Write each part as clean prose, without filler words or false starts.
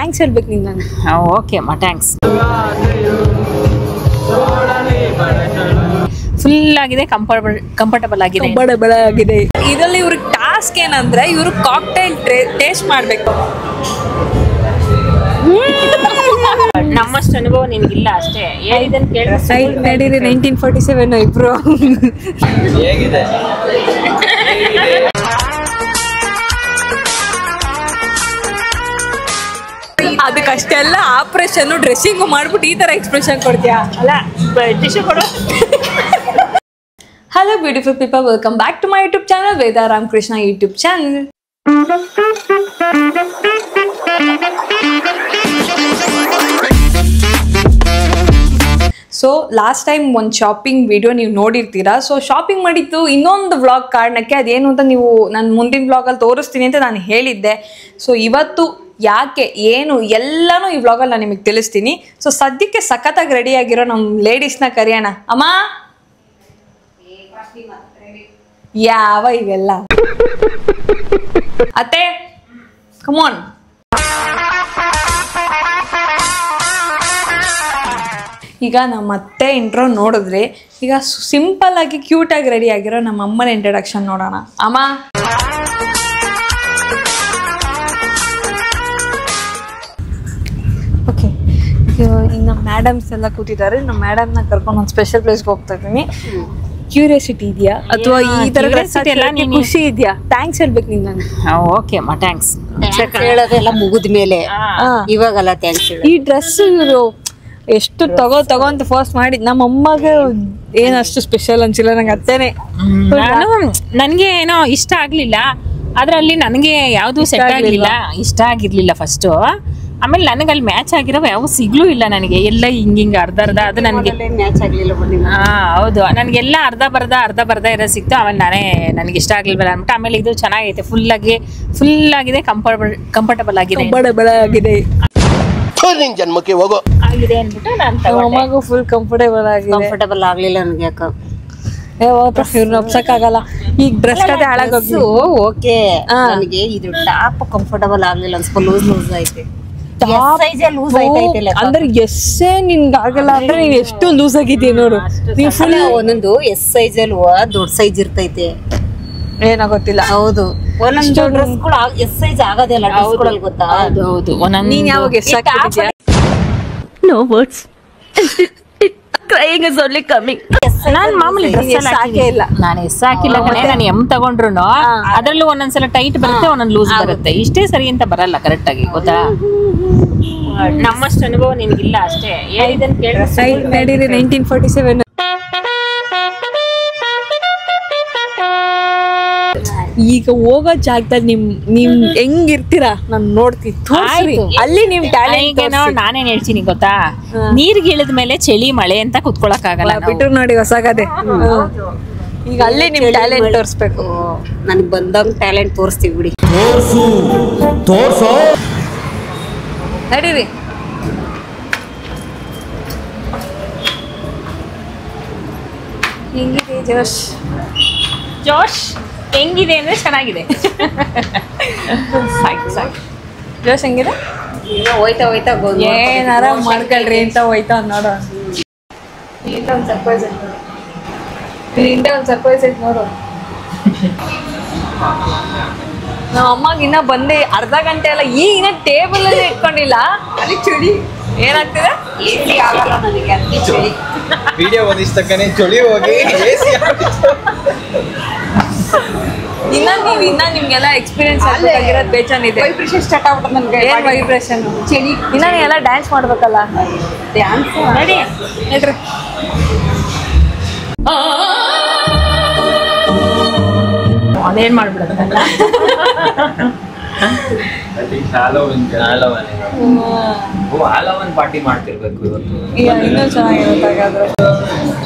Thanks ಹೇಳ್ಬೇಕು ನೀನು ನನಗೆ. ಓಕೆ ಅಮ್ಮ, ಥ್ಯಾಂಕ್ಸ್. ಫುಲ್ ಆಗಿದೆ, ಕಂಫರ್ಟಬಲ್ ಆಗಿದೆ. ಇದರಲ್ಲಿ ಇವ್ರಿಗೆ ಟಾಸ್ಕ್ ಏನಂದ್ರೆ ಇವರು ಕಾಕ್ಟೈಲ್ ಟೇಸ್ಟ್ ಮಾಡ್ಬೇಕು. ನಮ್ಮಷ್ಟು ಅನುಭವ ನಿಮ್ಗಿಲ್ಲ ಅಷ್ಟೇ. ಇದನ್ನು ಕೇಳಿದ್ರೆ ನಡೀರಿ 1947 ಇಬ್ರು. ಅದಕ್ಕಷ್ಟೆಲ್ಲ ಆಪರೇಷನ್ ಡ್ರೆಸ್ಸಿಂಗ್ ಮಾಡ್ಬಿಟ್ಟು ಈ ತರ ಎಕ್ಸ್ಪ್ರೆಷನ್ ಕೊಡ್ತೀಯಾ? ಅಲ್ಲ, ಟಿಶ್ಯೂ ಕೊಡು. Hello beautiful people, welcome back to my YouTube channel, Veda Ramakrishna YouTube channel. So last time ಒಂದು ಶಾಪಿಂಗ್ ವಿಡಿಯೋ ನೀವು ನೋಡಿರ್ತೀರಾ. ಸೊ ಶಾಪಿಂಗ್ ಮಾಡಿದ್ದು ಇನ್ನೊಂದು ವ್ಲಾಗ್ ಕಾರಣಕ್ಕೆ, ಅದೇನು ಅಂತ ನೀವು ನಾನು ಮುಂದಿನ ವ್ಲಾಗಲ್ಲಿ ತೋರಿಸ್ತೀನಿ ಅಂತ ನಾನು ಹೇಳಿದ್ದೆ. ಸೊ ಇವತ್ತು ಯಾಕೆ ಏನು ಎಲ್ಲನೂ ಈ ವ್ಲಾಗಲ್ಲಿ ನಾನು ನಿಮಗೆ ತಿಳಿಸ್ತೀನಿ. ಸೊ ಸದ್ಯಕ್ಕೆ ಸಖತ್ತಾಗಿ ರೆಡಿಯಾಗಿರೋ ನಮ್ಮ ಲೇಡೀಸ್ನ ಕರೆಯೋಣ. ಅಮ್ಮ ಯಾವ ಇವೆಲ್ಲ ಅತ್ತೆ, ಕಮಾನ್. ಈಗ ನಮ್ಮ ಅತ್ತೆ ಇಂಟ್ರೋ ನೋಡಿದ್ರೆ, ಈಗ ಸಿಂಪಲ್ ಆಗಿ ಕ್ಯೂಟ್ ಆಗಿ ರೆಡಿ ಆಗಿರೋ ನಮ್ಮ ಅಮ್ಮನ ಇಂಟ್ರಡಕ್ಷನ್ ನೋಡೋಣ. ಅಮ್ಮ ಓಕೆ, ಈಗ ನಮ್ಮ ಮೇಡಮ್ಸ್ ಎಲ್ಲ ಕೂತಿದ್ದಾರೆ. ನಮ್ಮ ಮೇಡಮ್ನ ಕರ್ಕೊಂಡು ಒಂದು ಸ್ಪೆಷಲ್ ಪ್ಲೇಸ್ಗೆ ಹೋಗ್ತಾ ಇದ್ದೀನಿ. ಕ್ಯೂರಿಯಾಸಿಟಿ ಇದೆಯಾ ಅಥವಾ ಈ ತರ ಖುಷಿ ಇದೆಯಾ? ಥ್ಯಾಂಕ್ಸ್ ಹೇಳ್ಬೇಕು ನೀನು ನನಗೆ. ಓಕೆ ಅಮ್ಮ, ಥ್ಯಾಂಕ್ಸ್. ಹೇಳೋದೆಲ್ಲ ಮುಗಿದ ಮೇಲೆ, ಇವಾಗಲ್ಲ ಥ್ಯಾಂಕ್ಸ್. ಈ ಡ್ರೆಸ್ ಇವರು ಎಷ್ಟು ತಗೋ ಅಂತ ಫಸ್ಟ್ ಮಾಡಿ ನಮ್ಮ ಅಮ್ಮಗೆ ಏನಷ್ಟು ಸ್ಪೆಷಲ್ ಅನ್ಸಿಲ್ಲ ನಂಗೆ. ಅತ್ತೇನೆ ನನಗೆ ಏನೋ ಇಷ್ಟ ಆಗ್ಲಿಲ್ಲ, ಅದ್ರಲ್ಲಿ ನನಗೆ ಯಾವ್ದು ಸೆಟ್ ಆಗ್ಲಿಲ್ಲ, ಇಷ್ಟ ಆಗಿರ್ಲಿಲ್ಲ ಫಸ್ಟ್. ಆಮೇಲೆ ನನಗೆ ಅಲ್ಲಿ ಮ್ಯಾಚ್ ಆಗಿರೋ ಯಾವ ಸಿಗ್ಲೂ ಇಲ್ಲ ನನಗೆ. ಎಲ್ಲ ಹಿಂಗ ಅರ್ಧ ಅದು ನನಗೆ ಮ್ಯಾಚ್ ಆಗ್ಲಿಲ್ಲ. ಹೌದು, ನನಗೆಲ್ಲ ಅರ್ಧ ಬರ್ದ ಇರೋ ಸಿಕ್ತು. ಆಮೇಲೆ ನನಗೆ ಇಷ್ಟ ಆಗ್ಲಿಲ್ವಲ್ಲ ಅಂದ್ಬಿಟ್ಟು. ಆಮೇಲೆ ಇದು ಚೆನ್ನಾಗೈತೆ, ಫುಲ್ ಆಗಿದೆ, ಕಂಫರ್ಟಬಲ್ ಆಗಿದೆ. ಜನ್ಮಕ್ಕೆ ಹೋಗೋ ಆಗಿದೆ ಅಂದ್ಬಿಟ್ಟು ನಾನು ಫುಲ್ ಕಂಫರ್ಟೇಬಲ್ ಆಗ್ಲಿಲ್ಲ ನನಗೆ. ಯಾಕ ಇವ್ರನ್ನ ಒಪ್ಸಕ್ಕಾಗಲ್ಲ. ಈಗ ಡ್ರೆಸ್ ಕತೆ ಹಾಳಾಗೋಗ್ಸು. ಓಕೆ, ನನಗೆ ಇದು ಟಾಪ್ ಕಂಫರ್ಟಬಲ್ ಆಗ್ಲಿಲ್ಲ, ಸ್ವಲ್ಪ ಲೂಸ್ ಐತೆ. ಅಂದ್ರೆ ಎಸ್ಸೇ ನಿನ್ಗೆ ಆಗಲ್ಲ ಅಂದ್ರೆ ನೀನ್ ಎಷ್ಟು ಲೂಸ್ ಆಗಿದ್ದೀಯ ನೋಡು. ನೀವು ಫುಲ್ ಒಂದೊಂದು ಎಸ್ ಸೈಜ್ ಅಲ್ಲಿ ದೊಡ್ಡ ಸೈಜ್ ಇರ್ತೈತೆ, ಏನಾಗೋತ್ತಿಲ್ಲ. ಹೌದು, ಒಂದೊಂದು ಡ್ರೆಸ್ಗಳು ಎಸ್ ಸೈಜ್ ಆಗೋದಿಲ್ಲ ಡ್ರೆಸ್ಗಳಲ್ಲಿ, ಗೊತ್ತಾ? ಹೌದು. ನೀನ್ ಯಾವಾಗ ಎಸ್ ಹಾಕಿದ್ಯಾ? No words, crying is only coming. ನಾನು ಮಾಮೂಲಿ ಡ್ರೆಸ್ ಹಾಕೇ ಇಲ್ಲ, ನಾನು ಎಸ್ ಹಾಕಿಲ್ಲ ಕಣೆ. ನಾನು ಎಮ್ ತಗೊಂಡ್ರು ಅದ್ರಲ್ಲೂ ಒಂದೊಂದ್ಸಲ ಟೈಟ್ ಬರುತ್ತೆ, ಒಂದೊಂದು ಲೂಸ್ ಬರುತ್ತೆ. ಇಷ್ಟೇ ಸರಿ ಅಂತ ಬರಲ್ಲ ಕರೆಕ್ಟ್ ಆಗಿ, ಗೊತ್ತಾ? ನಮ್ಮಷ್ಟು ಅನುಭವ ನಿಮ್ಗಿಲ್ಲ ಅಷ್ಟೇ. ಇದನ್ನು ಕೇಳಿದ್ರೆ 1947 ಈಗ ಹೋಗೋ ಜಾಗದಲ್ಲಿ ನಿಮ್ ಹೆಂಗಿರ್ತೀರಾ ನಾನು ನೋಡ್ತೀನಿ. ಅಲ್ಲಿ ನಿಮ್ ಟ್ಯಾಲೆಂಟ್ ನಾನೇನ್ ಹೇಳ್ತೀನಿ ಗೊತ್ತಾ, ನೀರ್ಗೆ ಇಳಿದ ಮೇಲೆ ಚಳಿ ಮಳೆ ಅಂತ ಕುತ್ಕೊಳಕ್ ಆಗಲ್ಲ. ಬಿಟ್ಟು ನೋಡಿ ಹೊಸಗದೆ. ಈಗ ಅಲ್ಲಿ ನಿಮ್ ಟ್ಯಾಲೆಂಟ್ ತೋರಿಸ್ಬೇಕು. ನನಗೆ ಬಂದಂಗ ಟ್ಯಾಲೆಂಟ್ ತೋರಿಸ್ತೀವಿ ಬಿಡಿ. ನಡೀರಿ. ಹೆಂಗಿದೆ ಜೋಶ್? ಹೆಂಗಿದೆ ಅಂದ್ರೆ ಚೆನ್ನಾಗಿದೆ. ಜೋಶ್ ಹೆಂಗಿದೆ? ಹೋಯ್ತಾ ಏನಾರ ಮಾಡ್ಕೊಳ್ರಿ ಅಂತ ಹೋಯ್ತಾ ನೋಡೋ. ಇಲ್ಲಿಂದ ಒಂದು ಸರ್ಪ್ರೈಸ್ ಐತೆ ನೋಡು. ನಮ್ಮ ಅಮ್ಮಗೆ ಇನ್ನ ಬಂದೆ ಅರ್ಧ ಗಂಟೆ ಅಲ್ಲ, ಈಗ ಇನ್ನ ಟೇಬಲ್ ಅಲ್ಲಿ ಇಟ್ಕೊಂಡಿಲ್ಲ. ಅದಕ್ಕೆ ಚಳಿ ಏನಾಗ್ತಿದೆ? ವಿಡಿಯೋ ಒಂದಿಷ್ಟಕ್ಕನೆ ಚಳಿ ಹೋಗಿ ಇನ್ನ ನಿಮ್ಗೆಲ್ಲ ಎಕ್ಸ್ಪೀರಿಯನ್ಸ್ ಆಗಿರೋದು ಬೇಜಾನಿದೆ. ವೈಬ್ರೇಷನ್ ಸ್ಟಾರ್ಟ್ ಆಗ್ಬಿಟ್ಟು ನನಗೆ. ಏನ್ ವೈಬ್ರೇಷನ್? ಚಳಿ. ಇನ್ನ ನೀವೆಲ್ಲ ಡ್ಯಾನ್ಸ್ ಮಾಡ್ಬೇಕಲ್ಲ. ಡ್ಯಾನ್ಸ್ ನಡಿ ಹೇಳ್ರಿ. ಅದೇನ್ ಮಾಡ್ಬಿಡೋದಲ್ಲ. ಪಾರ್ಟಿ ಮಾಡ್ತಿರ್ಬೇಕು ಇವತ್ತು. ಇನ್ನೂ ಚೆನ್ನಾಗಿರುತ್ತೆ.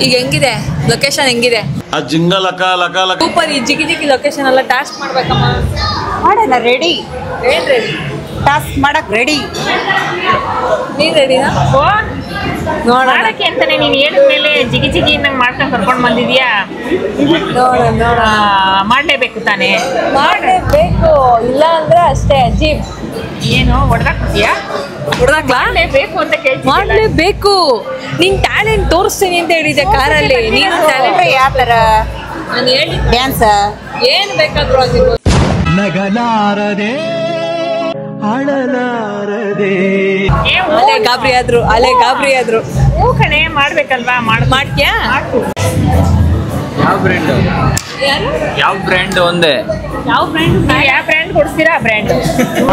ಈಗ ಹೆಂಗಿದೆ ಲೊಕೇಶನ್? ಹೆಂಗಿದೆ ಸೂಪರ್. ಈ ಜಿಗಿ ಲೊಕೇಶನ್ ಎಲ್ಲ ಟಾಸ್ಕ್ ಮಾಡ್ಬೇಕಮ್ಮ. ಮಾಡೋಣ. ರೆಡಿ? ಏನ್ ರೆಡಿ? ಟಾಸ್ಕ್ ಮಾಡಕ್ ರೆಡಿ. ನೀನ್ ರೆಡಿನಾ? ನೋಡೋಣ ಮಾಡಕ್ಕೆ ಅಂತಾನೆ ನೀನ್ ಹೇಳಿದ್ಮೇಲೆ ಜಿಗಿ ಜಿಗಿ ನಂಗೆ ಮಾಡ್ಕೊಂಡು ಕರ್ಕೊಂಡ್ ಬಂದಿದ್ಯಾ. ನೋಡೋಣ ಮಾಡ್ಲೇಬೇಕು ತಾನೇ. ಮಾಡಲೇಬೇಕು, ಇಲ್ಲ ಅಂದ್ರೆ ಅಷ್ಟೇ ಅಜೀಬ್. ಏನು ಹೊಡ್ದಾಕ್ತಿಯಾ? ಹುಡ್ದಾಕ್ಲಾ? ಮಾಡ್ಲೇಬೇಕು ಅಂತ ಕೇಳ್ತೀನಿ. ಮಾಡ್ಲೇಬೇಕು. ನಿನ್ ಟ್ಯಾಲೆಂಟ್ ತೋರಿಸ್ತೀನಿ ಅಂತ ಹೇಳಿದ್ದೆ ಕಾರಲ್ಲಿ. ನೀನು ಟ್ಯಾಲೆಂಟ್ ಯಾವ ತರ ನಾನು ಹೇಳಿ ಡ್ಯಾನ್ಸ್ ಏನ್ ಬೇಕಾದ್ರೂ ಆಗಿರ್ಬೋದು. ನಗಲಾರದೆ ಅಳಲಾರದೆ ಅಲೆ ಗಾಬರಿ ಆದ್ರು ಹೂ ಕಣೆ ಮಾಡ್ಬೇಕಲ್ವಾ? ಮಾಡ್ತೀಯಾ? ಯಾವ ಬ್ರ್ಯಾಂಡ್ ಯಾರು? ಯಾವ ಬ್ರ್ಯಾಂಡ್ ಒಂದೇ ಯಾವ ಬ್ರ್ಯಾಂಡ್? ನೀವು ಯಾವ ಬ್ರ್ಯಾಂಡ್ ಕೊಡಿಸ್ತೀರಾ? ಬ್ರ್ಯಾಂಡ್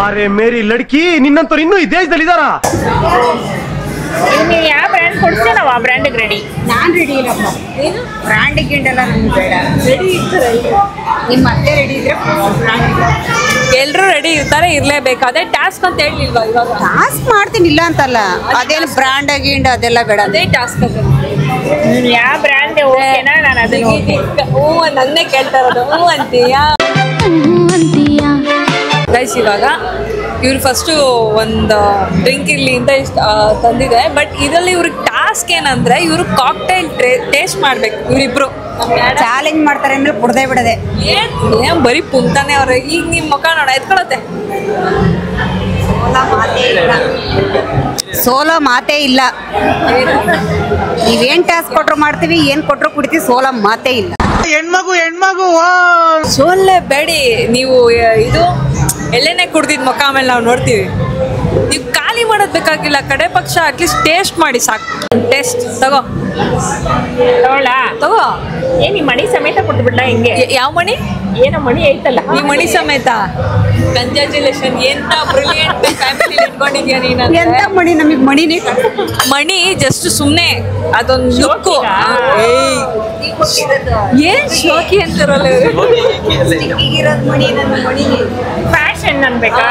ಅರೆ ಮೇರಿ ಲಡ್ಕಿ ನಿನ್ನಂತವ್ರು ಇನ್ನೂ ಈ ದೇಶದಲ್ಲಿ ಇದಾರ? ನೀವು ಯಾವ ಬ್ರ್ಯಾಂಡ್ ಕೊಡಿಸ್ತೀರಾ ನಾವು ಆ ಬ್ರ್ಯಾಂಡಿಗೆ ರೆಡಿ. ನಾನ್ ರೆಡಿ ಇಲ್ಲಪ್ಪ. ಏನು ಬ್ರಾಂಡ್ ಗಿಂಡೆಲ್ಲ ನಮ್ಗೆ ಬೇಡ. ರೆಡಿ ಇರ್ತಾರೆ ನಿಮ್ಮ ಅತ್ತೆ ರೆಡಿ ಇದ್ರೆ ಎಲ್ರು ರೆಡಿ ಇರ್ತಾರೆ, ಇರ್ಲೇಬೇಕು. ಅದೇ ಟಾಸ್ಕ್ ಅಂತ ಹೇಳಿಲ್ವಾ ಇವಾಗ? ಟಾಸ್ಕ್ ಮಾಡ್ತೀನಿ ಇಲ್ಲ ಅಂತಲ್ಲ, ಅದೇನು ಬ್ರಾಂಡ್ ಗಿಂಡ್ ಅದೆಲ್ಲ ಬೇಡ. ಅದೇ ಟಾಸ್ಕ್ ಅಂತ. ನೀನು ಯಾವ ಬ್ರ್ಯಾಂಡ್ ಓಕೆನಾ? ನಾನು ಅದನ್ನ ಹ್ಞೂ ನನ್ನೇ ಕೇಳ್ತಾ ಇರೋದು. ಹ್ಞೂ ಅಂತೀಯಾ? ಗೈಸ್ ಇವಾಗ ಇವ್ರು ಫಸ್ಟು ಒಂದು ಡ್ರಿಂಕ್ ಇರಲಿ ಅಂತ ತಂದಿದೆ. ಬಟ್ ಇದರಲ್ಲಿ ಇವ್ರಿಗೆ ಟಾಸ್ಕ್ ಏನಂದ್ರೆ ಇವರು ಕಾಕ್ಟೈಲ್ ಟೇಸ್ಟ್ ಮಾಡ್ಬೇಕು ಇವರಿಬ್ರು. ಚಾಲೆಂಜ್ ಮಾಡ್ತಾರೆ ಅಂದ್ರೆ ಕುಡ್ದೇ ಬಿಡದೆ. ಏನ್ ಬರೀ ಪುಂತಾನೆ ಅವ್ರ. ಈಗ ನಿಮ್ ಮುಖ ನೋಡ ಎತ್ಕೊಳತ್ತೆ. ಸೋಲೋ ಮಾತೇ ಇಲ್ಲ. ನೀವೇನ್ ಟಾಸ್ಕ್ ಕೊಟ್ರು ಮಾಡ್ತೀವಿ, ಏನ್ ಕೊಟ್ರು ಕುಡಿತೀವಿ, ಸೋಲೋ ಮಾತೇ ಇಲ್ಲ. ಹೆಣ್ಮಗು ಸೋಲ್ಲೆ ಬೇಡಿ. ನೀವು ಇದು ಎಲ್ಲೇನೆ ಕುಡ್ದಿದ್ ಮುಖ ಆಮೇಲೆ ನಾವು ನೋಡ್ತೀವಿ. ನೀವು ಖಾಲಿ ಮಾಡೋದ್ ಬೇಕಾಗಿಲ್ಲ, ಕಡೆ ಪಕ್ಷ ಅಟ್ಲೀಸ್ಟ್ ಟೇಸ್ಟ್ ಮಾಡಿ ಸಾಕು. ಟೇಸ್ಟ್ ತಗೋ ತಗೋ. ಏನ್ ಈ ಮಣಿ ಸಮೇತ ಕೊಟ್ಟು ಬಿಡ್ಲಾ? ಹಿಂಗೆ ಯಾವ ಮಣಿ? ಏನೋ ಮಣಿ ಐತಲ್ಲ, ಈ ಮಣಿ ಸಮೇತ. ಕಂಗ್ರ್ಯಾಚುಲೇಷನ್. ಎಂತ ಬ್ರಿಲಿಯಂಟ್ ಫ್ಯಾಮಿಲಿ ಇಟ್ಕೊಂಡಿದ್ಯಾ ನೀನು. ಎಂತ ಮಣಿ? ನಮಗ್ ಮಣಿನೇ ಮಣಿ ಜಸ್ಟ್ ಸುಮ್ನೆ ಅದೊಂದು ಲುಕ್ಕು. ಏನ್ ಶೋಕಿ ಅಂತಾರಲ್ಲ ಫ್ಯಾಷನ್ ಅನ್ಬೇಕಾ?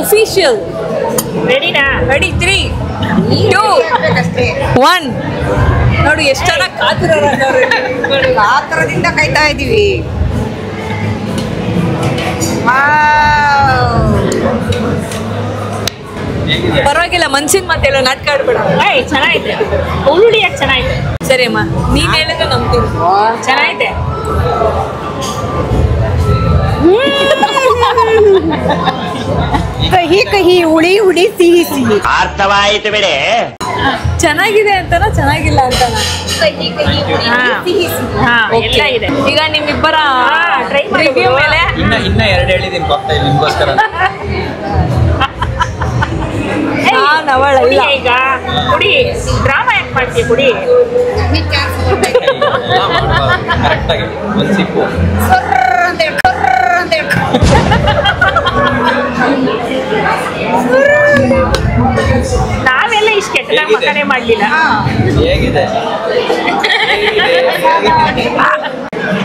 ಒಫಿಷಿಯಲ್. ರೆಡಿನಾ? ರೆಡಿ 3, 2, 1. ನೋಡು ಎಷ್ಟು ಜನ ಆ ತರದಿಂದ ಕಾಯ್ತಾ ಇದೀವಿ. ಪರವಾಗಿಲ್ಲ, ಮನ್ಸಿನ ಮಾತೆಲ್ಲ ನಾಟಕ ಆಡ್ಬೇಡ. ಏಯ್ ಚೆನ್ನಾಗೈತೆ, ಉಳ್ಳಿಯಾಕ್ ಚೆನ್ನಾಗೈತೆ. ಸರಿ ಅಮ್ಮ, ನೀನ್ ಹೇಳಿದ್ರೆ ನಂಬ್ತೀನಿ. ಚೆನ್ನಾಗೈತೆ. ಕಹಿ ಕಹಿ, ಹುಳಿ ಹುಳಿ, ಸಿಹಿ ಸಿಹಿ. ಅರ್ಥವಾಯಿತು ಬಿಡೆ. ಚೆನ್ನಾಗಿದೆ ಅಂತನ ಚೆನ್ನಾಗಿಲ್ಲ ಅಂತನ? ಎಲ್ಲ ಇದೆ. ಈಗ ನಿಮ್ಮಿಬ್ಬರ try ಮಾಡಿ ರಿವ್ಯೂ ಮೇಲೆ ಇನ್ನ ಎರಡು ಹೇಳಿದೀನಿ ಕಾಕ್ಟೈಲ್ ನಿಮ್ಗೋಸ್ಕರ. ನಾನು ಅವಳಲ್ಲ. ಕುಡಿ ಈಗ, ಕುಡಿ. ಡ್ರಾಮಾ ಯಾಕೆ ಮಾಡ್ತೀಯ? ಕುಡಿ. ಕರೆಕ್ಟ್ ಆಗಿ ಒಂದು ಸಿಪ್ಪು. ನಾವೆಲ್ಲ ಇಷ್ಟು ಕೆಟ್ಟದಾಗ ಮಕ್ಕನೇ ಮಾಡ್ಲಿಲ್ಲ. ಹೇಗಿದೆ?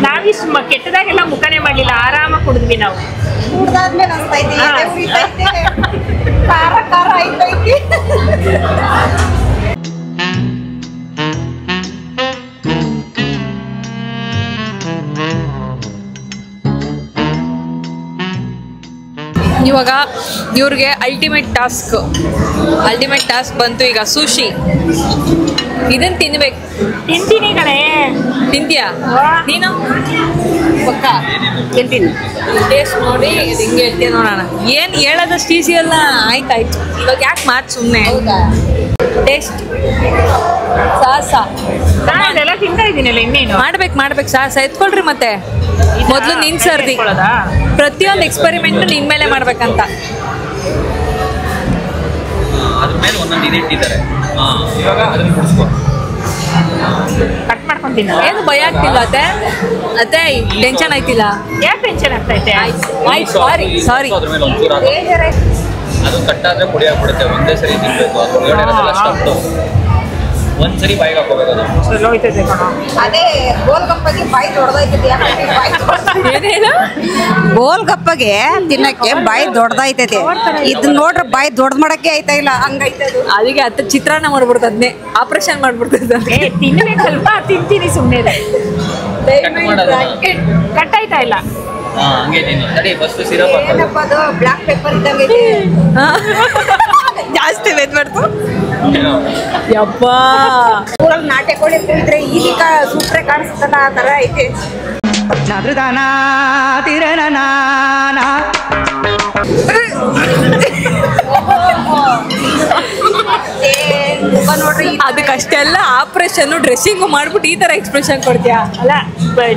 ನಾವಿಷ್ಟು ಕೆಟ್ಟದಾಗೆಲ್ಲ ಮುಖನೇ ಮಾಡ್ಲಿಲ್ಲ, ಆರಾಮಾಗಿ ಕುಡಿದ್ವಿ ನಾವು. ಕುಡ್ದಾದ್ಮೇಲೆ ಅನ್ಸ್ತೈತಿ, ಎದೆ ಉರಿತೈತೆ, ಖಾರ ಖಾರ ಆಯ್ತೈತಿ. ಇವಾಗ ಇವ್ರಿಗೆ ಅಲ್ಟಿಮೇಟ್ ಟಾಸ್ಕ್ ಬಂತು. ಈಗ ಸುಶಿ ಇದನ್ನ ತಿನ್ಬೇಕು. ತಿಂತೀನಿ ಕಣೆ. ತಿಂತೀಯಾ ನೀನು? ಪಕ್ಕ ತಿಂತೀನಿ. ಟೇಸ್ಟ್ ನೋಡಿ ಇದು ಹಿಂಗೆ ಹೇಳ್ತೀಯ ನೋಡೋಣ. ಏನು ಹೇಳೋದಷ್ಟು ಈಸಿ ಅಲ್ಲ. ಆಯ್ತಾಯ್ತು, ಇವಾಗ ಯಾಕೆ ಮಾತು ಸುಮ್ಮನೆ. ಟೇಸ್ಟ್ ಸಾಸ ನಾನು ಅದೆಲ್ಲ ತಿಂತಾ ಇದ್ದೀನಲ್ಲ, ಇನ್ನೇನು ಮಾಡ್ಬೇಕು ಸಾಸ. ಎತ್ಕೊಳ್ರಿ ಮತ್ತೆ. ಮೊದಲು ನಿನ್ ಸರ್ದಿ. ಪ್ರತಿಯೊಂದು ಎಕ್ಸ್ಪೆರಿಮೆಂಟ್ ನಿನ್ ಮೇಲೆ ಮಾಡ್ಬೇಕಂತ. ಅದ್ರ ಮೇಲೆ ಒಂದೊಂದು ಇದು ಇಟ್ಟಿದ್ದಾರೆ. ಇವಾಗ ಅದನ್ನ ಕುಡಿಸ್ಕೊ. ಕಟ್ ಮಾಡ್ಕೊಂತೀನಿ. ಏನು ಭಯ ಆಗ್ತಿಲ್ಲ ಅತ್ತೆ? ಟೆನ್ಷನ್ ಆಯ್ತಿಲ್ಲ? ಯಾಕೆ ಟೆನ್ಷನ್ ಆಗ್ತೈತೆ? ಆಯ್ತು, ಸಾರಿ. ಅದ್ರ ಮೇಲೆ ಒಂಚೂರು ಅದು ಕಟ್ಟಾದ್ರೆ ಪುಡಿ ಆಗ್ಬಿಡುತ್ತೆ. ಒಂದೇ ಸರಿ ತಿನ್ಬೇಕು. ಅದು ಒಳಗಡೆ ಇರೋದೆಲ್ಲ ಸ್ಟಫ್ಟು. ಒಂದ್ಸರಿ ಬಾಯಿಗೆ ಹಾಕೋಬೇಕು. ಅದು ಹೋಯ್ತೈತೆ ಕಣ. ಅದೇ ಗೋಲ್ಗಪ್ಪಗೆ ಬಾಯಿ ದೊಡ್ಡದೈತೈತಿ. ಏನೇನು? ಗೋಲ್ಗಪ್ಪಗೆ ತಿನ್ನಕ್ಕೆ ಬಾಯಿ ದೊಡ್ಡದೈತೈತೆ. ಇದನ್ನ ನೋಡ್ರೆ ಬಾಯಿ ದೊಡ್ಡ ಮಾಡಕ್ಕೆ ಆಯ್ತಾ ಇಲ್ಲ, ಹಂಗೈತೆ ಅದು. ಅದಕ್ಕೆ ಅತ್ತ ಚಿತ್ರಾನ್ನ ಮಾಡ್ಬಿಡ್ತದ್ನೆ, ಆಪರೇಷನ್ ಮಾಡ್ಬಿಡ್ತದ. ತಿನ್ಬೇಕು ಸ್ವಲ್ಪ. ತಿಂತೀನಿ ಸುಮ್ಮನೆ. ಕಟ್ ಆಯ್ತಾ ಇಲ್ಲ? ಹಂಗೆ ತಿನ್ನು. ತಡಿ ಫಸ್ಟ್ ಸಿರಪ್ ಹಾಕೋದು. ಏನಪ್ಪ ಅದು ಬ್ಲಾಕ್ ಪೆಪ್ಪರ್ ಇದ್ದಂಗೆ ಐತೆ. ಜಾಸ್ತಿ ವೇದ್ ಮಾಡ್ತು. ಯಪ್ಪಾ ಊರಲ್ಲಿ ನಾಟಿ ಕೋಳಿ ಕುಯ್ದ್ರೆ ಇಲ್ಲಿ ಸೂಪ್ರೆ ಕಾಣಿಸ್ತಲ್ಲ ಆ ತರ ಐತೆ. ನೋಡ್ರಿ ಅದಕ್ಕಷ್ಟೆಲ್ಲ ಆಪರೇಷನ್ ಡ್ರೆಸ್ಸಿಂಗ್ ಮಾಡ್ಬಿಟ್ಟು ಈ ತರ ಎಕ್ಸ್ಪ್ರೆಷನ್ ಕೊಡ್ತೀಯಾ? ಅಲ್ಲ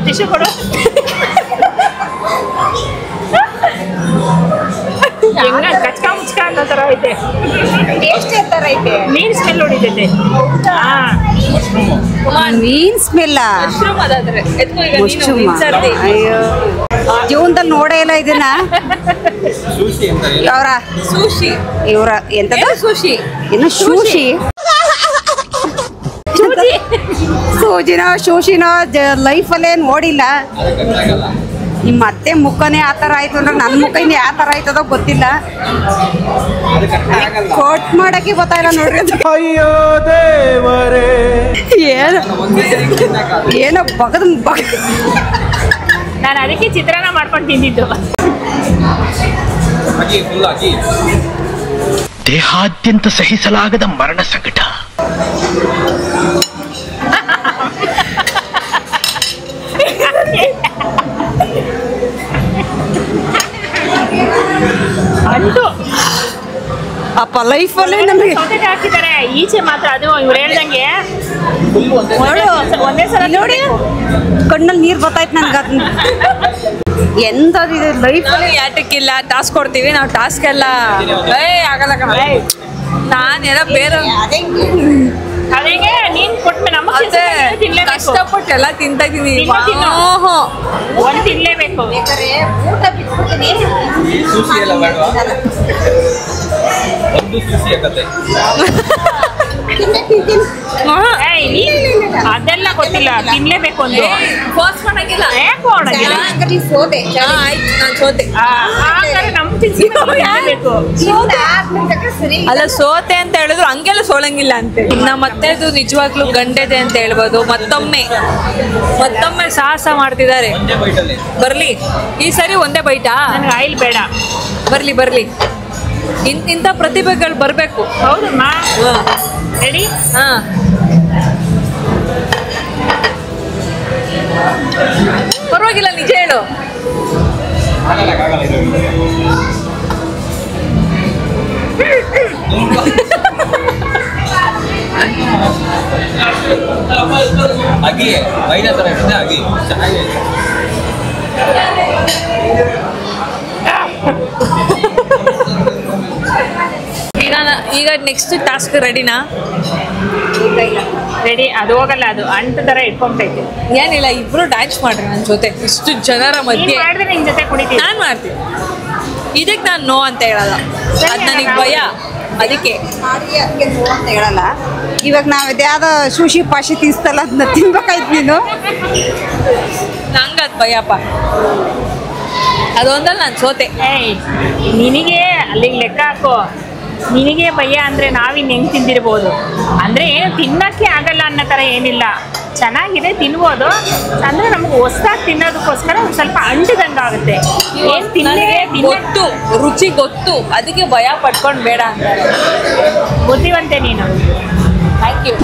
ಟಿಶ್ಯೂ ಕೊಡು. ಕಚ್ಕ ಮುಚ್ಕ ಅನ್ನೋ ತರ ಐತೆ. ಟೇಸ್ಟ್ ತರ ಐತೆ. ಮೀನ್ ಸ್ಮೆಲ್ ಹೊಡಿತೈತೆ. ಮೀನ್ ಸ್ಮೆಲ್ಲ. ಅಯ್ಯೋ ಜೀವನದಲ್ಲಿ ನೋಡೇ ಇಲ್ಲ ಇದನ್ನ. ಅವರ ಸುಶಿ ಇವ್ರ ಎಂತದ ಸುಶಿ ಇನ್ನು ಶೂಶಿ ಸೂಜಿನೋ ಶೂಶಿನೋ ಲೈಫಲ್ಲೇ ನೋಡಿಲ್ಲ. ನಿಮ್ಮ ಅತ್ತೆ ಮುಖನೇ ಆ ಥರ ಆಯ್ತು ಅಂದ್ರೆ ನನ್ನ ಮುಖ ಇನ್ನು ಯಾವ ಥರ ಆಯ್ತದೋ ಗೊತ್ತಿಲ್ಲ. ಕೋಟ್ ಮಾಡಕ್ಕೆ ಗೊತ್ತಾಯಿಲ್ಲ ನೋಡ್ರಿ. ಅಯ್ಯೋ ದೇವರೇ ಏನೋ ಬಗದ್ ನಾನು ಅದಕ್ಕೆ ಚಿತ್ರಾನ್ನ ಮಾಡ್ಕೊಂಡು ತಿಂದಿದ್ದು. ದೇಹಾದ್ಯಂತ ಸಹಿಸಲಾಗದ ಮರಣ ಸಂಕಟ. ಅಪ್ಪ ಲೈಫಲ್ಲೇ ನಮಗೆ ಸೌತೆಕಾಯಿ ಹಾಕಿದ್ದಾರೆ ಈಚೆ ಮಾತ್ರ. ಅದು ಇವ್ರು ಹೇಳ್ದಂಗೆ ಒಂದೇ ಸಲ ನೋಡಿ ಕಣ್ಣಲ್ಲಿ ನೀರು ಬರ್ತಾಯ್ತು ನನ್ಗೆ. ಅದನ್ನ ಎಂತದಿದೆ ಲೈಫಲ್ಲಿ. ಯಾಟಕ್ಕಿಲ್ಲ ಟಾಸ್ಕ್ ಕೊಡ್ತೀವಿ ನಾವು. ಟಾಸ್ಕ್ ಎಲ್ಲ ಆಗಲ್ಲ ಕಣ. ನಾನೆಲ್ಲ ಬೇರೆ ಅದೇಗೆ ನೀನ್ ಕೊಟ್ಮೇಲೆ ನಮ್ಮ ಕಷ್ಟಪಟ್ಟು ಎಲ್ಲ ತಿಂತಾ ಇದೀನಿ. ಒಂದ್ ತಿನ್ಲೇಬೇಕು. ಸುಶಿ ಎಲ್ಲ ಬೇಡವಾ? ಒಂದು ಸುಶಿ ಆಗತ್ತೆ. ಅದೆಲ್ಲ ಗೊತ್ತಿಲ್ಲ, ತಿನ್ಲೇಬೇಕು. ಒಂದು ಫೋರ್ಸ್ ಮಾಡಂಗಿಲ್ಲ. ಯಾಕೋ ಮಾಡಂಗಿಲ್ಲ. ಸೋದೆ ಆಯ್ತು ನಾನು ಸೋತೆ. ನಮ್ ತಿನ್ಬೇಕು. ಅಲ್ಲ ಸೋತೆ ಅಂತ ಹೇಳಿದ್ರು ಹಂಗೆಲ್ಲ ಸೋಲಂಗಿಲ್ಲ ಅಂತ. ನಮ್ಮ ಮತ್ತೆದು ನಿಜವಾಗ್ಲೂ ಗಂಡೆದೆ ಅಂತ ಹೇಳ್ಬೋದು. ಮತ್ತೊಮ್ಮೆ ಸಾಹಸ ಮಾಡ್ತಿದ್ದಾರೆ. ಒಂದೇ ಬೈಟಲ್ಲಿ ಬರ್ಲಿ ಈ ಸರಿ ಒಂದೇ ಬೈಟಾ? ನನಗೆ ಆಯಿಲ್ ಬೇಡ. ಬರ್ಲಿ ಇಂಥ ಪ್ರತಿಭೆಗಳು ಬರ್ಬೇಕು. ಹೌದಮ್ಮ. ರೆಡಿ? ಹಾ ಪರವಾಗಿಲ್ಲ, ನಿಜ ಹೇಳು. ಅಗಿ ಮೈದಾ ತರ ಇರುತ್ತೆ. ಅಗಿ ಚೆನ್ನಾಗಿದೆ. ಈಗ ನೆಕ್ಸ್ಟ್ ಟಾಸ್ಕ್ ರೆಡಿನಾ? ರೆಡಿ. ಅದು ಹೋಗಲ್ಲ, ಅದು ಅಂಟ ತರ ಇಟ್ಕೊಂತೈತೆ. ಏನಿಲ್ಲ, ಇಬ್ರು ಡ್ಯಾನ್ಸ್ ಮಾಡ್ರಿ ನನ್ನ ಜೊತೆ. ಇಷ್ಟು ಜನರ ಮಧ್ಯೆ ಮಾಡಿದ್ರೆ ನಿನ್ ಜೊತೆ ಕುಡಿತೀನಿ. ನಾನು ಮಾಡ್ತೀನಿ. ಇದಕ್ಕೆ ನಾನು ನೋ ಅಂತ ಹೇಳಲ್ಲ. ಅದು ನನಗೆ ಭಯ. ಅದಕ್ಕೆ ಮಾಡಿ ಅದಕ್ಕೆ ನೋ ಅಂತ ಹೇಳಲ್ಲ. ಇವಾಗ ನಾವು ಇದ್ಯಾವುದೋ ಸುಶಿ ಪಾಶಿ ತಿನ್ಸ್ತಲ್ಲ ಅದನ್ನ ತಿನ್ಬೇಕಾಯ್ತು ನೀನು. ನಂಗೆ ಅದು ಭಯಪ್ಪ. ಅದೊಂದಲ್ಲಿ ನಾನು ಸೋತೆ. ಏಯ್ ನಿನಗೆ ಅಲ್ಲಿಗೆ ಲೆಕ್ಕ ಹಾಕೋ. ನಿನಗೆ ಭಯ ಅಂದರೆ ನಾವಿನ್ನು ಹೆಂಗೆ ತಿಂದಿರ್ಬೋದು ಅಂದರೆ ಏನು ತಿನ್ನೋಕ್ಕೆ ಆಗಲ್ಲ ಅನ್ನೋ ಥರ ಏನಿಲ್ಲ. ಚೆನ್ನಾಗಿದೆ, ತಿನ್ಬೋದು. ಅಂದರೆ ನಮ್ಗೆ ಹೊಸ್ದಾಗಿ ತಿನ್ನೋದಕ್ಕೋಸ್ಕರ ಒಂದು ಸ್ವಲ್ಪ ಅಂಟದಂಗೆ ಆಗುತ್ತೆ. ಏನು ತಿನ್ನಲೇ ಗೊತ್ತು, ರುಚಿ ಗೊತ್ತು, ಅದಕ್ಕೆ ಭಯ ಪಡ್ಕೊಂಡು ಬೇಡ ಅಂತ. ಬುದ್ಧಿವಂತೆ ನೀನು. Thank you.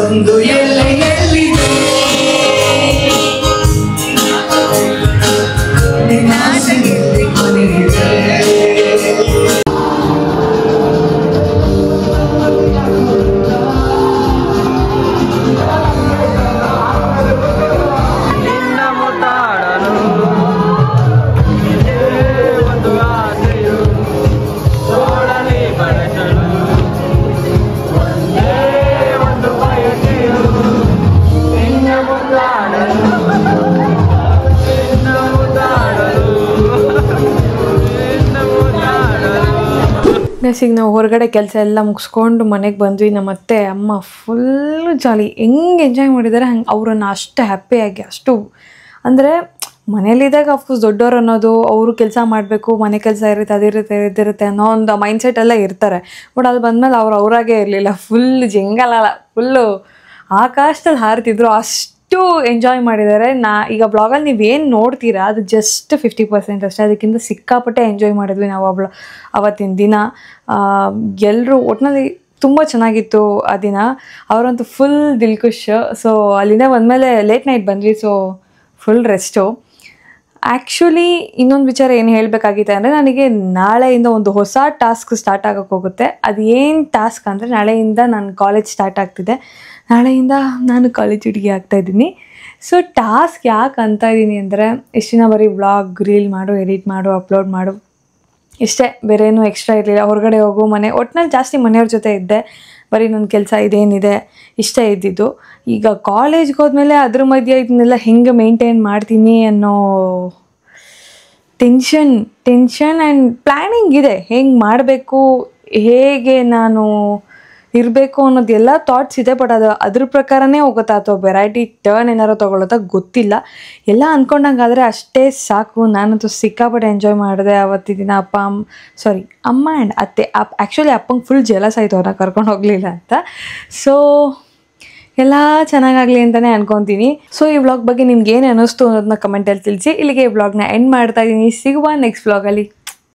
ಒಂದು ಎಲ್ಲೆಯಲ್ಲಿದೆ ನಿನ್ನಾಸೆಯಲ್ಲಿ ಕೊನೆಯಿದೆ. ನಿನ್ನ ಮುತ್ತಾಡಲು ಒಂದು ಆಸೆಯು ತೋಳಲಿ ಬಳಸಲು ಈಗ ನಾವು ಹೊರಗಡೆ ಕೆಲಸ ಎಲ್ಲ ಮುಗಿಸ್ಕೊಂಡು ಮನೆಗೆ ಬಂದ್ವಿ. ನಮ್ಮ ಅತ್ತೆ ಅಮ್ಮ ಫುಲ್ಲು ಜಾಲಿ. ಹೆಂಗೆ ಎಂಜಾಯ್ ಮಾಡಿದ್ದಾರೆ ಹಂಗೆ ಅವರನ್ನು ಅಷ್ಟು ಹ್ಯಾಪಿಯಾಗಿ, ಅಷ್ಟು ಅಂದರೆ ಮನೇಲಿದ್ದಾಗ ಅಫ್ಕೋರ್ಸ್ ದೊಡ್ಡವ್ರು ಅನ್ನೋದು ಅವರು ಕೆಲಸ ಮಾಡಬೇಕು, ಮನೆ ಕೆಲಸ ಇರುತ್ತೆ, ಇದಿರುತ್ತೆ ಅನ್ನೋ ಒಂದು ಮೈಂಡ್ಸೆಟ್ ಎಲ್ಲ ಇರ್ತಾರೆ. ಬಟ್ ಅಲ್ಲಿ ಬಂದಮೇಲೆ ಅವರಾಗೇ ಇರಲಿಲ್ಲ. ಫುಲ್ ಜಂಗಲಲ್ಲ, ಫುಲ್ಲು ಆಕಾಶದಲ್ಲಿ ಹಾರ್ತಿದ್ರು, ಅಷ್ಟು ಎಂಜಾಯ್ ಮಾಡಿದ್ದಾರೆ. ಈಗ ಬ್ಲಾಗಲ್ಲಿ ನೀವೇನು ನೋಡ್ತೀರಾ ಅದು ಜಸ್ಟ್ 50% ಅಷ್ಟೇ. ಅದಕ್ಕಿಂತ ಸಿಕ್ಕಾಪಟ್ಟೆ ಎಂಜಾಯ್ ಮಾಡಿದ್ವಿ ನಾವು ಅವತ್ತಿನ ದಿನ. ಎಲ್ಲರೂ ಒಟ್ಟಿನಲ್ಲಿ ತುಂಬ ಚೆನ್ನಾಗಿತ್ತು ಆ ದಿನ. ಅವರಂತೂ ಫುಲ್ ದಿಲ್ಖುಷ್. ಸೊ ಅಲ್ಲಿಂದ ಬಂದಮೇಲೆ ಲೇಟ್ ನೈಟ್ ಬಂದ್ವಿ, ಸೊ ಫುಲ್ ರೆಸ್ಟು. ಆ್ಯಕ್ಚುಲಿ ಇನ್ನೊಂದು ವಿಚಾರ ಏನು ಹೇಳಬೇಕಾಗಿದೆ ಅಂದರೆ, ನನಗೆ ನಾಳೆಯಿಂದ ಒಂದು ಹೊಸ ಟಾಸ್ಕ್ ಸ್ಟಾರ್ಟ್ ಆಗೋಕ್ಕೆ ಹೋಗುತ್ತೆ. ಅದು ಏನು ಟಾಸ್ಕ್ ಅಂದರೆ, ನಾಳೆಯಿಂದ ನಾನು ಕಾಲೇಜ್ ಸ್ಟಾರ್ಟ್ ಆಗ್ತಿದೆ. ನಾಳೆಯಿಂದ ನಾನು ಕಾಲೇಜ್ ಹುಡುಗಿ ಆಗ್ತಾಯಿದ್ದೀನಿ. ಸೊ ಟಾಸ್ಕ್ ಯಾಕೆ ಅಂತ ಇದ್ದೀನಿ ಅಂದರೆ, ಎಷ್ಟು ದಿನ ಬರೀ ವ್ಲಾಗ್ ರೀಲ್ ಮಾಡು, ಎಡಿಟ್ ಮಾಡು, ಅಪ್ಲೋಡ್ ಮಾಡು, ಇಷ್ಟೇ, ಬೇರೆ ಏನೂ ಎಕ್ಸ್ಟ್ರಾ ಇರಲಿಲ್ಲ. ಹೊರಗಡೆ ಹೋಗು, ಒಟ್ಟಿನಲ್ಲಿ ಜಾಸ್ತಿ ಮನೆಯವ್ರ ಜೊತೆ ಇದ್ದೆ. ಬರೀ ನನ್ನ ಕೆಲಸ ಇದೇನಿದೆ ಇಷ್ಟೇ ಇದ್ದಿದ್ದು. ಈಗ ಕಾಲೇಜ್ಗೆ ಹೋದ್ಮೇಲೆ ಅದ್ರ ಮಧ್ಯೆ ಇದನ್ನೆಲ್ಲ ಹೆಂಗೆ ಮೇಂಟೈನ್ ಮಾಡ್ತೀನಿ ಅನ್ನೋ ಟೆನ್ಷನ್ ಆ್ಯಂಡ್ ಪ್ಲ್ಯಾನಿಂಗ್ ಇದೆ. ಹೆಂಗೆ ಮಾಡಬೇಕು, ಹೇಗೆ ನಾನು ಇರಬೇಕು ಅನ್ನೋದೆಲ್ಲ ಥಾಟ್ಸ್ ಇದೆ. ಬಟ್ ಅದ್ರ ಪ್ರಕಾರನೇ ಹೋಗುತ್ತಾ ಅಥವಾ ವೆರೈಟಿ ಟರ್ನ್ ಏನಾರು ತೊಗೊಳುತ್ತಾ ಗೊತ್ತಿಲ್ಲ. ಎಲ್ಲ ಅಂದ್ಕೊಂಡಂಗಾದರೆ ಅಷ್ಟೇ ಸಾಕು. ನಾನಂತೂ ಸಿಕ್ಕಾಪಟ್ಟೆ ಎಂಜಾಯ್ ಮಾಡಿದೆ ಅವತ್ತಿನ ಅಮ್ಮ ಆ್ಯಂಡ್ ಅತ್ತೆ. ಆ್ಯಕ್ಚುಲಿ ಅಪ್ಪಂಗೆ ಫುಲ್ ಜೆಲಸ್ ಆಯಿತು ಅವ್ರನ್ನ ಕರ್ಕೊಂಡು ಹೋಗಲಿಲ್ಲ ಅಂತ. ಸೊ ಎಲ್ಲ ಚೆನ್ನಾಗಾಗಲಿ ಅಂತಲೇ ಅನ್ಕೊತೀನಿ. ಸೊ ಈ ವ್ಲಾಗ್ ಬಗ್ಗೆ ನಿಮ್ಗೆ ಏನು ಅನ್ನಿಸ್ತು ಅನ್ನೋದನ್ನ ಕಮೆಂಟಲ್ಲಿ ತಿಳಿಸಿ. ಇಲ್ಲಿಗೆ ಈ ವ್ಲಾಗ್ನ ಎಂಡ್ ಮಾಡ್ತಾ ಇದ್ದೀನಿ. ಸಿಗುವ ನೆಕ್ಸ್ಟ್ ವ್ಲಾಗಲ್ಲಿ.